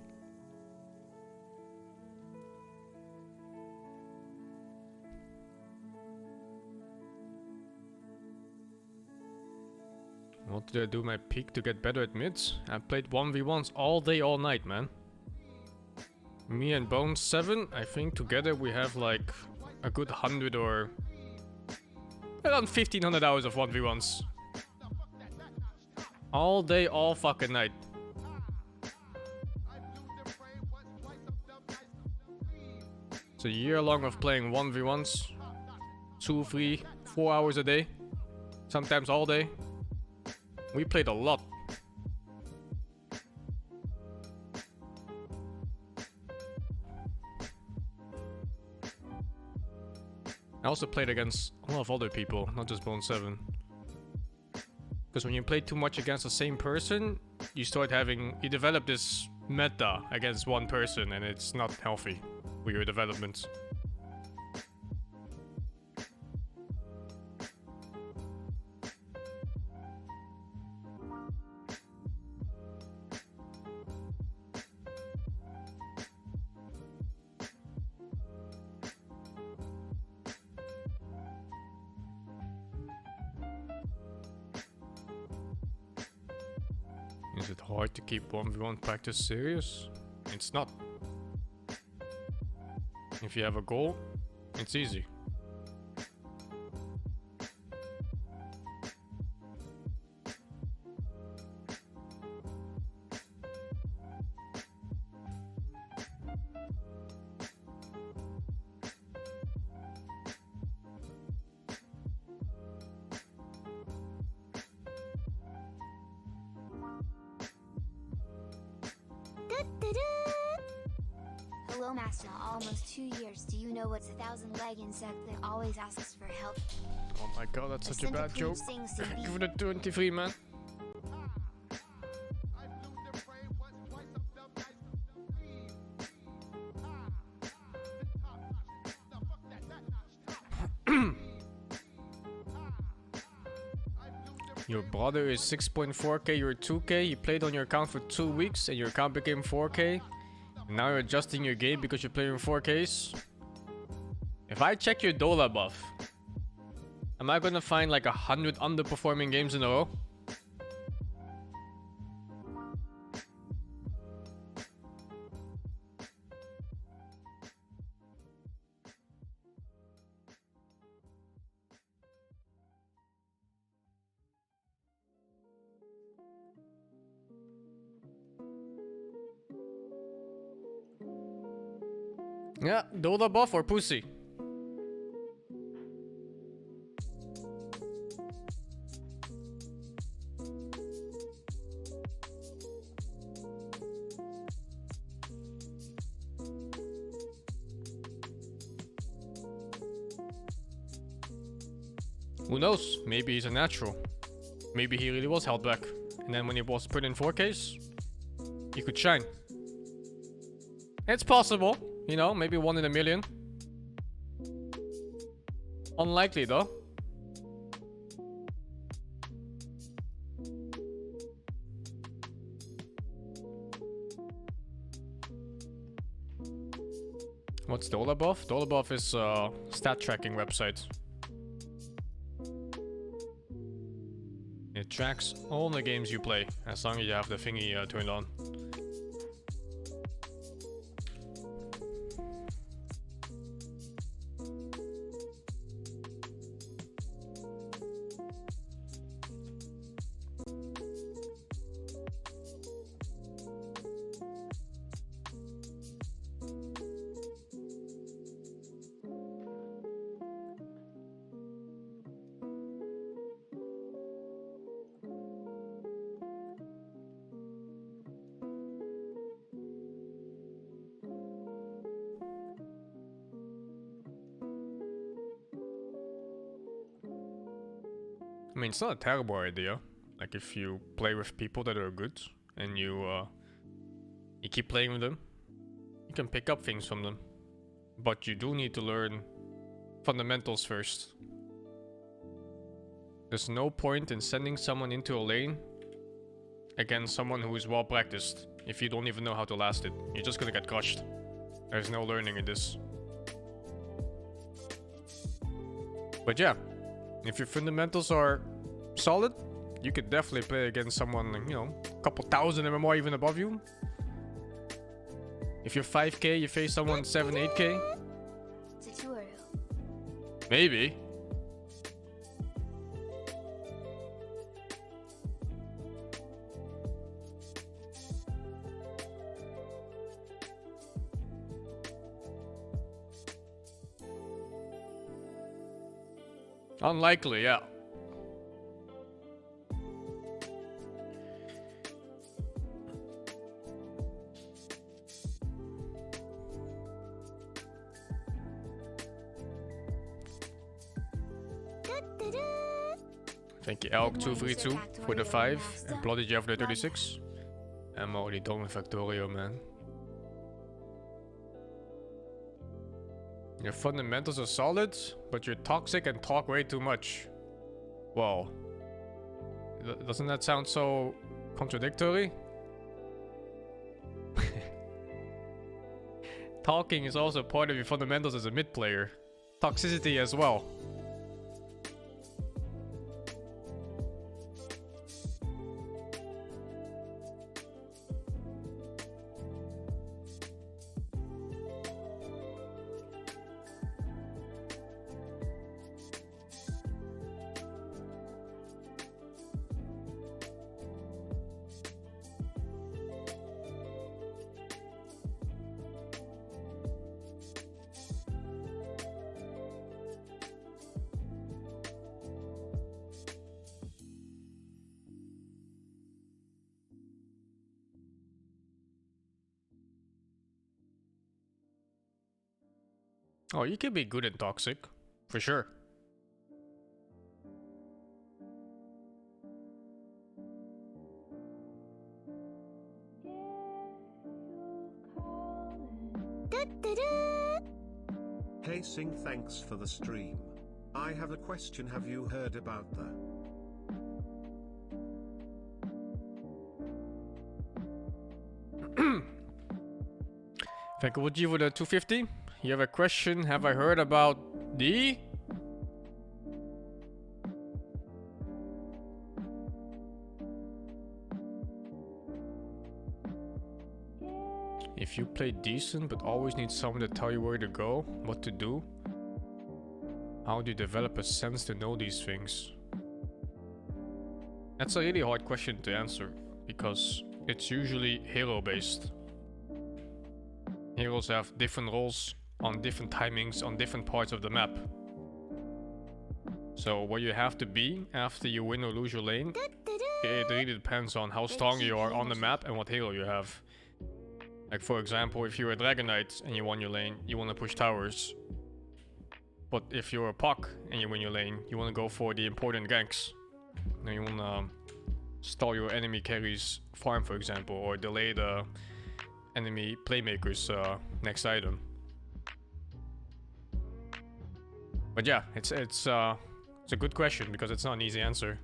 A: What did I do my peak to get better at mids? I played 1v1s all day, all night, man. Me and Bones 7, I think together we have like a good 100 or around 1500 hours of 1v1s. All day, all fucking night. It's a year long of playing 1v1s. 2, 3, 4 hours a day. Sometimes all day. We played a lot. I also played against a lot of other people, not just Bone 7. Because when you play too much against the same person, you develop this meta against one person, and it's not healthy for your development. Is it hard to keep 1v1 practice serious? It's not. If you have a goal, it's easy.
G: Hello, Master. Almost 2 years. Do you know what's 1,000 leg insect that always asks for help?
A: Oh my god, that's such a
G: Send
A: bad
G: the
A: joke.
G: Queen SingSing
A: Give it a 23, man. Your brother is 6.4k, you're 2k, you played on your account for 2 weeks and your account became 4k. Now you're adjusting your game because you're playing 4Ks. If I check your Dola buff, am I gonna find like 100 underperforming games in a row? Yeah, Dola buff or pussy? Who knows? Maybe he's a natural. Maybe he really was held back. And then when he was put in 4Ks, he could shine. It's possible. You know, maybe 1 in a million. Unlikely though. What's Dola buff? Dola buff is a stat tracking website. It tracks all the games you play, as long as you have the thingy turned on. I mean, it's not a terrible idea. Like if you play with people that are good and you keep playing with them, you can pick up things from them. But you do need to learn fundamentals first. There's no point in sending someone into a lane against someone who is well practiced if you don't even know how to last it. You're just gonna get crushed. There's no learning in this. But yeah, if your fundamentals are solid, you could definitely play against someone, you know, a couple thousand MMR even above you. If you're 5k, you face someone 7, 8k. Maybe. Unlikely, yeah. Thank you, Elk232 for the 5 and Bloody Jeff for the 36. I'm already done with Factorio, man. Your fundamentals are solid, but you're toxic and talk way too much. Well, doesn't that sound so contradictory? Talking is also part of your fundamentals as a mid player. Toxicity as well. Oh, you can be good and toxic, for sure.
D: Hey Sing, thanks for the stream. I have a question. Have you heard about the
A: Thank you, Would you for the 250? You have a question? Have I heard about the? If you play decent but always need someone to tell you where to go, what to do, how do you develop a sense to know these things? That's a really hard question to answer because it's usually hero based. Heroes have different roles on different timings on different parts of the map. So what you have to be after you win or lose your lane, it really depends on how strong you are on the map and what hero you have. Like for example, if you're a Dragon Knight and you won your lane, you want to push towers. But if you're a Puck and you win your lane, you want to go for the important ganks. And you want to stall your enemy carries farm, for example, or delay the enemy playmaker's next item. But yeah, it's a good question because it's not an easy answer.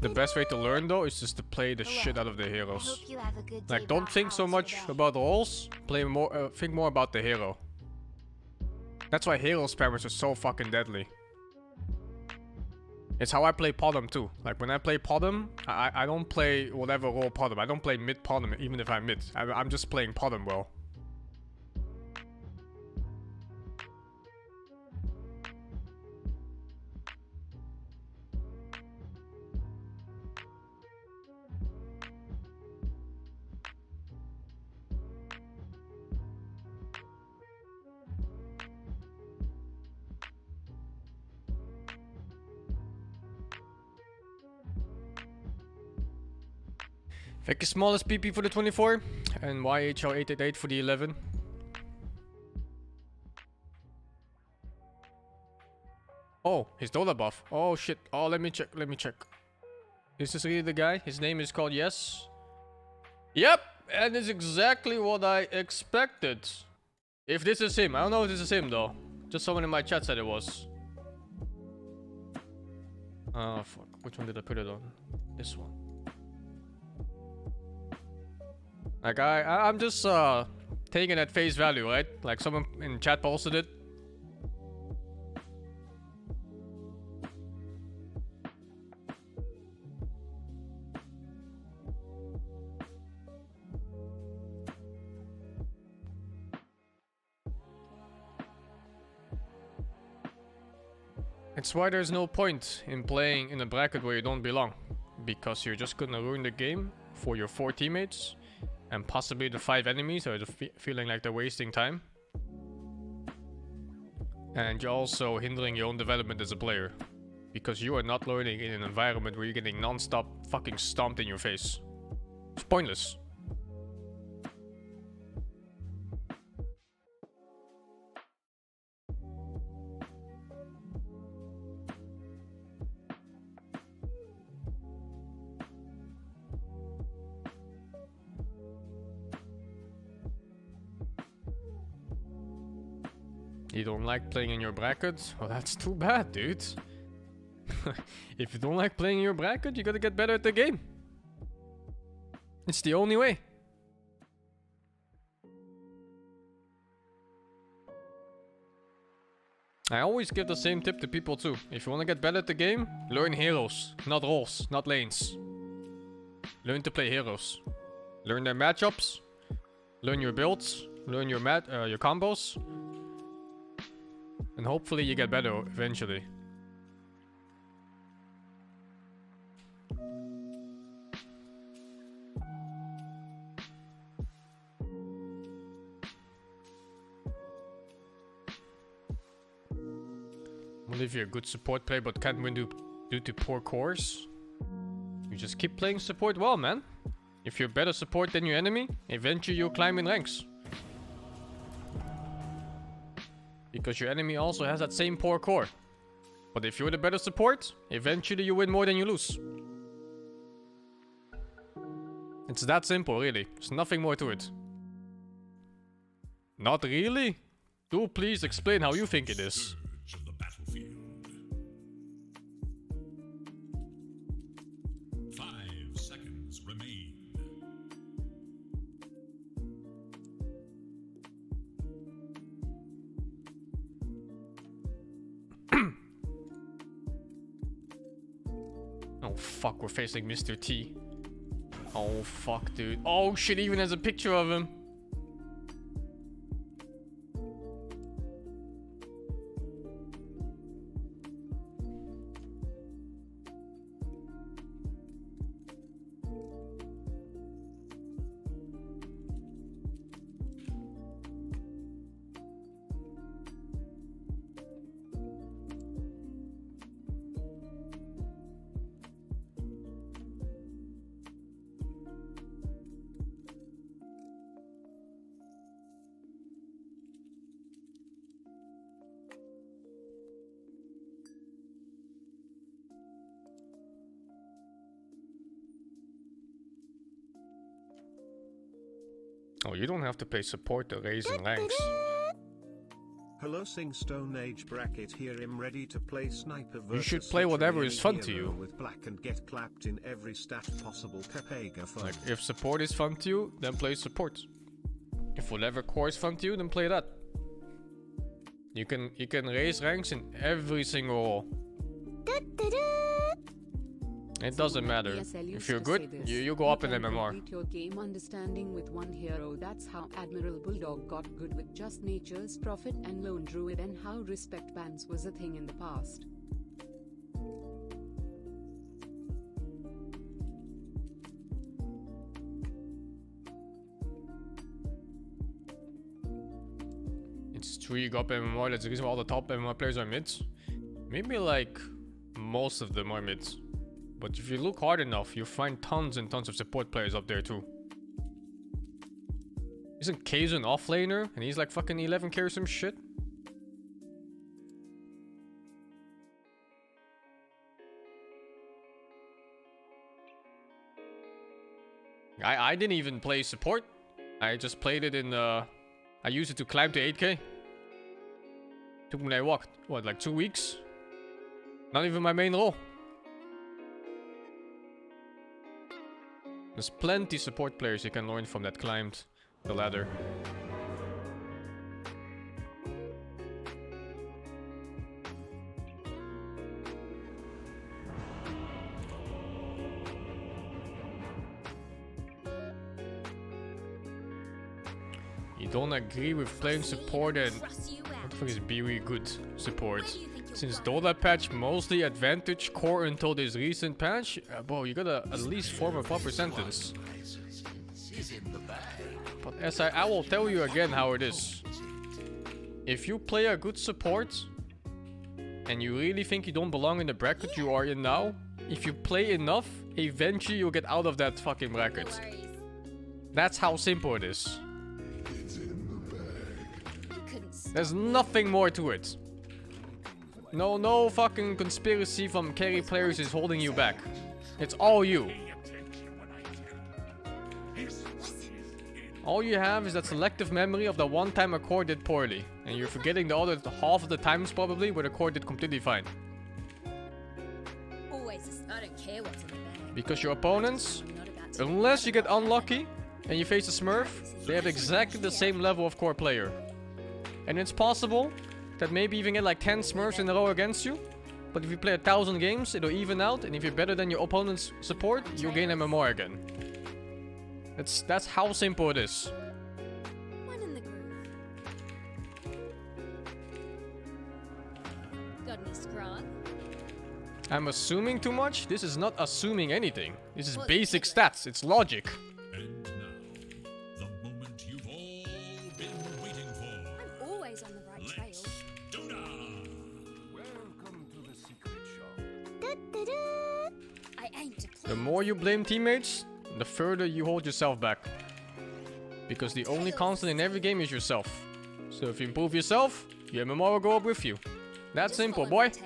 A: The best way to learn though is just to play the shit out of the heroes. Like, don't think so much about the roles. Play more. Think more about the hero. That's why hero spammers are so fucking deadly. It's how I play Podem too. Like when I play Podem, I don't play whatever role Podem. I don't play mid Podem even if I'm mid. I'm just playing Podem well. Thank you, smallest PP for the 24 and YHL888 for the 11. Oh, his Dota buff. Oh shit. Oh, let me check. Let me check. Is this really the guy? His name is called Yes. Yep, and it's exactly what I expected. If this is him, I don't know if this is him though. Just someone in my chat said it was. Oh fuck. Which one did I put it on? This one. Like I'm just taking at face value, right? Like someone in chat posted it. It's why there's no point in playing in a bracket where you don't belong. Because you're just gonna ruin the game for your 4 teammates. And possibly the 5 enemies are feeling like they're wasting time. And you're also hindering your own development as a player. Because you are not learning in an environment where you're getting non-stop fucking stomped in your face. It's pointless. You don't like playing in your bracket? Well, that's too bad, dude. If you don't like playing in your bracket, you gotta get better at the game. It's the only way. I always give the same tip to people too. If you wanna get better at the game, learn heroes, not roles, not lanes. Learn to play heroes. Learn their matchups. Learn your builds. Learn your combos. And hopefully you get better eventually. Well, if you're a good support player but can't win due to poor cores, you just keep playing support well, man. If you're better support than your enemy, eventually you'll climb in ranks. Because your enemy also has that same poor core. But if you're the better support, eventually you win more than you lose. It's that simple, really. There's nothing more to it. Not really? Do please explain how you think it is.
C: Surge of the battlefield. 5 seconds remain.
A: Oh fuck, we're facing Mr. T. Oh fuck, dude. Oh shit, even has a picture of him. Oh, you don't have to play support to raise in ranks.
D: Hello, Sing Stone Age bracket here. I'm ready to play sniper versus
A: You should play whatever is fun to you.
D: With black and get clapped in every stat possible. Capega fun.
A: Like, if support is fun to you, then play support. If whatever core is fun to you, then play that. You can raise ranks in every single role. It doesn't matter. If you're good, you go up in MMR.
B: Complete your game understanding with one hero. That's how Admiral Bulldog got good with just Nature's Prophet and Lone Druid, and how respect bans was a thing in the past.
A: It's true you go up MMR. That's the reason why all the top MMR players are mids. Maybe like most of them are mids. But if you look hard enough, you'll find tons and tons of support players up there too. Isn't Kaiser an offlaner? And he's like fucking 11k or some shit? I didn't even play support. I just played it in I used it to climb to 8k. Took me like what, like 2 weeks? Not even my main role. There's plenty support players you can learn from that climbed the ladder. You don't agree with playing support and what the fuck is be really good support? Since Dota patch mostly advantage core until this recent patch, bro, you gotta at least form a proper sentence. But as I will tell you again how it is. If you play a good support and you really think you don't belong in the bracket you are in now, if you play enough, eventually you'll get out of that fucking bracket. That's how simple it is. There's nothing more to it. No fucking conspiracy from carry players is holding you back. It's all you. All you have is that selective memory of the one time a core did poorly. And you're forgetting the other half of the times probably where the core did completely fine.
I: I don't care what's in the bag.
A: Because your opponents, unless you get unlucky and you face a Smurf, they have exactly the same level of core player. And it's possible that maybe even get like 10 Smurfs in a row against you. But if you play 1,000 games, it'll even out. And if you're better than your opponent's support, you'll gain MMR again. That's how simple it is.
I: One in the groove. Got any scrog?
A: I'm assuming too much? This is not assuming anything. This is basic stats. It's logic.
C: And now, the moment you've all been waiting for.
I: I'm always on the right trail.
C: Let's do that.
E: Welcome to the secret shop.
I: I aim to
A: The
I: please.
A: more you blame teammates, the further you hold yourself back. Because the only constant in every game is yourself. So if you improve yourself, your MMR will go up with you. That's
I: Just
A: simple,
I: follow my
A: boy.
I: tail.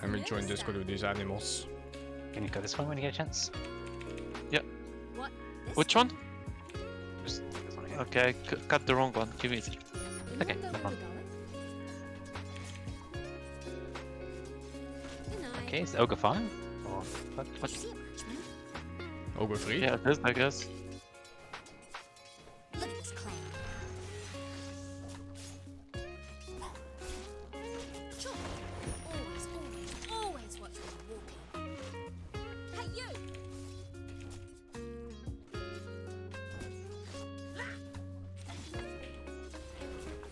A: I'm enjoying Discord with these animals.
J: Can you go this way when you get a chance?
I: What? This
K: Which one?
J: Just take this one again.
K: Okay, cut the wrong one. Give me it.
J: Okay,
I: Remember
J: no
I: where
J: problem.
I: we're going? Good night.
J: Okay, is the ogre fine? Or what?
I: See you, Marchman.
A: Ogre 3?
K: Yeah, this I guess.
I: Look at this clown. Sure. Always watch when you're walking. Hey, you!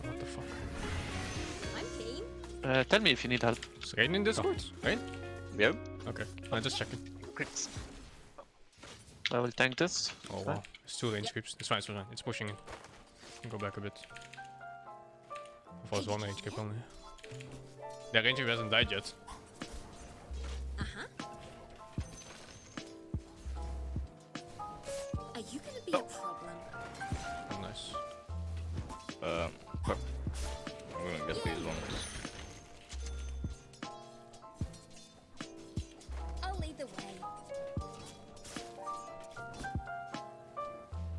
A: What the fuck?
I: I'm keen.
K: Tell me if you need help.
A: Is Rain in Discord? Rain?
K: Yep.
A: Okay, I'm just checking.
J: Crits.
K: I will tank this.
A: Oh wow, it's 2 range creeps. It's fine, it's fine. It's pushing in. Go back a bit. I thought it was 1 range creep only. That range creep hasn't died yet.
I: Uh-huh. Are you gonna be a problem?
A: Oh, nice.
L: Fuck. I'm gonna get these ones.
I: I'll lead the way.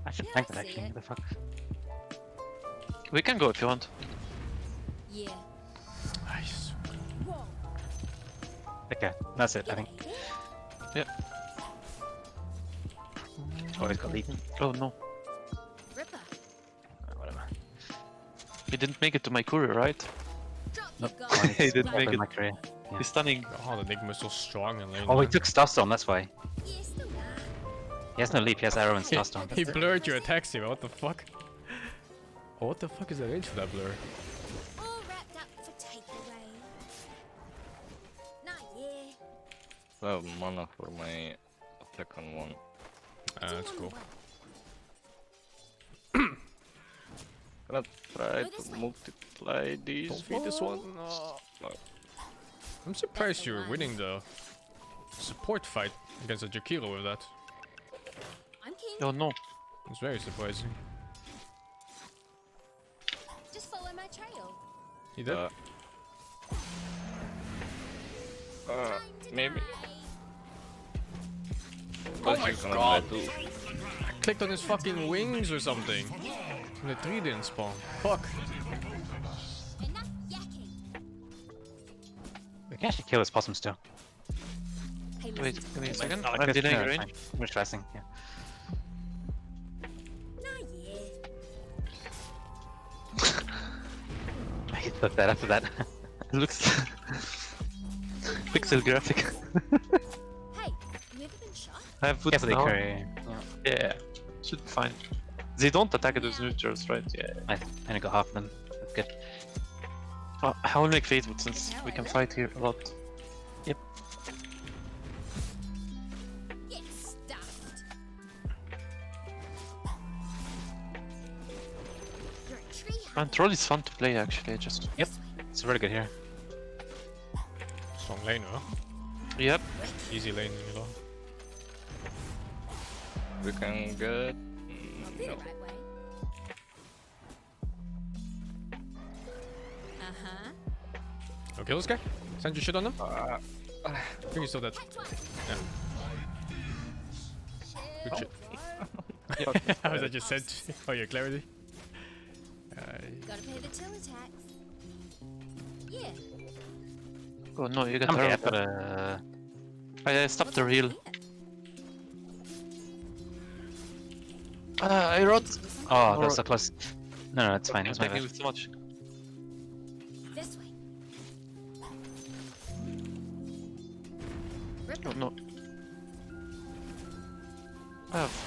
J: I should
I: Yeah,
J: tank
I: I
J: that
I: see
J: actually.
I: it.
J: What the fuck?
K: We can go if you want.
I: Yeah.
A: Nice.
I: Whoa.
J: Okay, that's it, I think.
K: Yeah.
J: Oh, he's got lead.
K: Oh no.
I: Ripper.
J: Whatever.
K: He didn't make it to my courier, right?
I: Drop
J: Nope.
I: your
J: Oh,
I: guard.
K: He didn't make
J: in
K: it.
J: my career. Yeah.
K: He's stunning.
A: Oh, the Enigma is so strong and lane.
J: Oh, he took Starstorm, that's why.
I: Yeah, still nah.
J: He has no leap, he has arrow and Starstorm.
A: He blurred your attacks here, what the fuck? Oh, what the fuck is the range for that blur?
I: All wrapped up for takeaway. Nah, yeah.
L: I have mana for my second one.
A: That's cool.
L: Can I try to multiply these?
A: Don't beat this one.
L: No.
A: I'm surprised you're winning the support fight against a Jakiro with that.
I: I'm keen.
K: Oh no.
A: It's very surprising.
I: Just follow my trail.
A: He did?
L: Maybe.
A: Oh
L: But
A: my
L: you can
A: god!
L: apply too.
A: I clicked on his fucking wings or something. And the 3 didn't spawn. Fuck.
I: Enough yakking.
J: We can actually kill this possum still.
I: Hey,
K: Wait,
I: listen
K: give me a
I: to
K: second.
J: Not like
K: I'm
J: this,
K: delaying
J: no, it's
K: range.
J: fine. I'm just flashing, yeah.
I: Nah, yeah.
J: I hit the that after that.
K: It looks pixel graphic.
I: Hey, you ever been shot?
K: I have food
J: Carefully,
K: now.
J: Curry.
K: Yeah, should be fine. They don't attack those neutrals, right? Yeah.
J: I got half of them. That's good.
K: I will make Faithwood since we can fight here a lot.
J: Yep.
I: Get stuffed. You're a tree
K: Man, Troll is fun to play actually. Just
J: Yep. It's really good here.
A: Strong lane, huh?
K: Yep.
A: Easy lane, you know.
L: We can get.
I: I'll do it right way. Uh-huh.
A: Okay, kill this guy. Send your shit on him. I think he's still dead. Yeah. Good shit. How was that just said? Oh, your clarity.
I: Gotta pay the till tax. Yeah.
K: Oh no, you got
J: Okay,
K: her.
J: I've got a...
K: I stopped the heal. I wrote.
J: Oh, that's so close. No, it's fine. It's my
K: Attacking
J: bad.
K: with so much.
I: This way.
K: Oh no. I have